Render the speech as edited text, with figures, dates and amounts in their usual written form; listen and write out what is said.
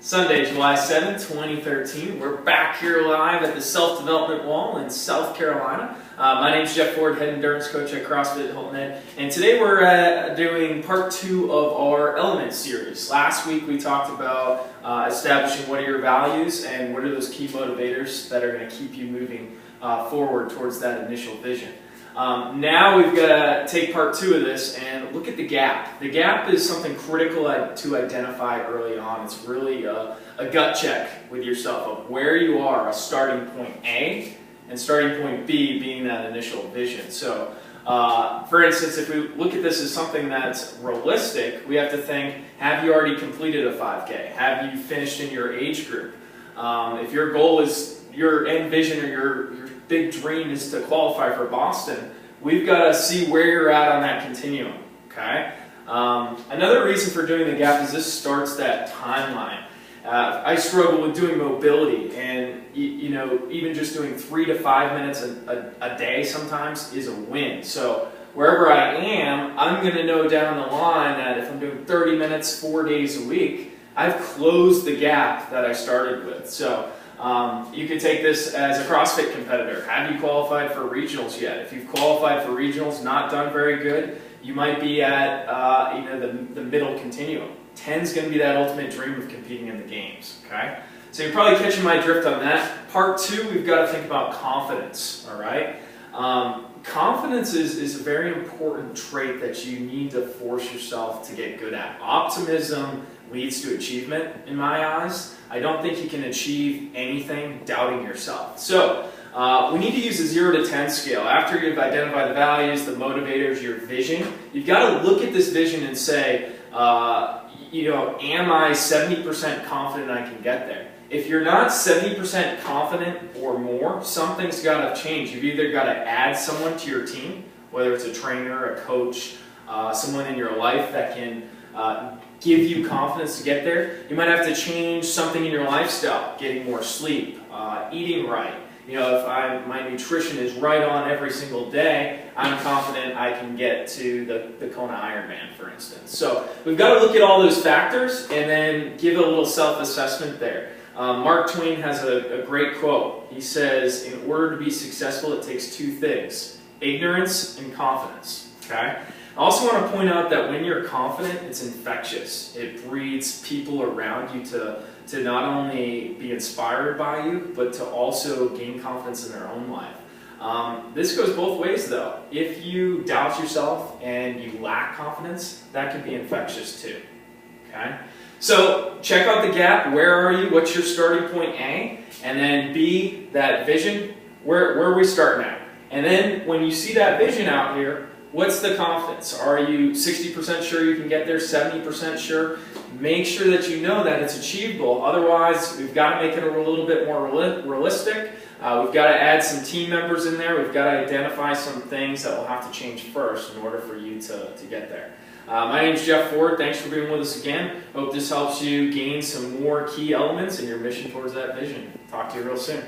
Sunday, July 7th, 2013. We're back here live at the Self-Development Wall in South Carolina. My name is Jeff Ford, Head Endurance Coach at CrossFit Hilton Head. And today we're doing part 2 of our Element series. Last week we talked about establishing what are your values and what are those key motivators that are going to keep you moving forward towards that initial vision. Now we've got to take part 2 of this and look at the gap. The gap is something critical to identify early on. It's really a gut check with yourself of where you are, a starting point A and starting point B being that initial vision. So for instance, if we look at this as something that's realistic, we have to think, have you already completed a 5K? Have you finished in your age group? If your goal is, your end vision or your big dream is to qualify for Boston, we've got to see where you're at on that continuum, okay? Another reason for doing the gap is this starts that timeline. I struggle with doing mobility, and you know, even just doing 3 to 5 minutes a day sometimes is a win. So wherever I am, I'm going to know down the line that if I'm doing 30 minutes 4 days a week, I've closed the gap that I started with. So you can take this as a CrossFit competitor. Have you qualified for regionals yet? If you've qualified for regionals, not done very good, you might be at the middle continuum. 10 is going to be that ultimate dream of competing in the games. Okay, so you're probably catching my drift on that. Part 2, we've got to think about confidence. All right, confidence is a very important trait that you need to force yourself to get good at. Optimism leads to achievement in my eyes. I don't think you can achieve anything doubting yourself. So we need to use a 0 to 10 scale. After you've identified the values, the motivators, your vision, you've got to look at this vision and say, am I 70% confident I can get there? If you're not 70% confident or more, something's got to change. You've either got to add someone to your team, whether it's a trainer, a coach, someone in your life that can give you confidence to get there. You might have to change something in your lifestyle, getting more sleep, eating right. You know, if my nutrition is right on every single day, I'm confident I can get to the Kona Ironman, for instance. So we've got to look at all those factors and then give a little self-assessment there. Mark Twain has a great quote. He says, in order to be successful, it takes 2 things, ignorance and confidence. Okay? I also want to point out that when you're confident, it's infectious. It breeds people around you to not only be inspired by you, but to also gain confidence in their own life. This goes both ways though. If you doubt yourself and you lack confidence, that can be infectious too. Okay? So check out the gap. Where are you? What's your starting point A? And then B, that vision. Where are we starting at? And then when you see that vision out here, what's the confidence? Are you 60% sure you can get there, 70% sure? Make sure that you know that it's achievable. Otherwise, we've got to make it a little bit more realistic. We've got to add some team members in there. We've got to identify some things that will have to change first in order for you to get there. My name is Jeff Ford. Thanks for being with us again. Hope this helps you gain some more key elements in your mission towards that vision. Talk to you real soon.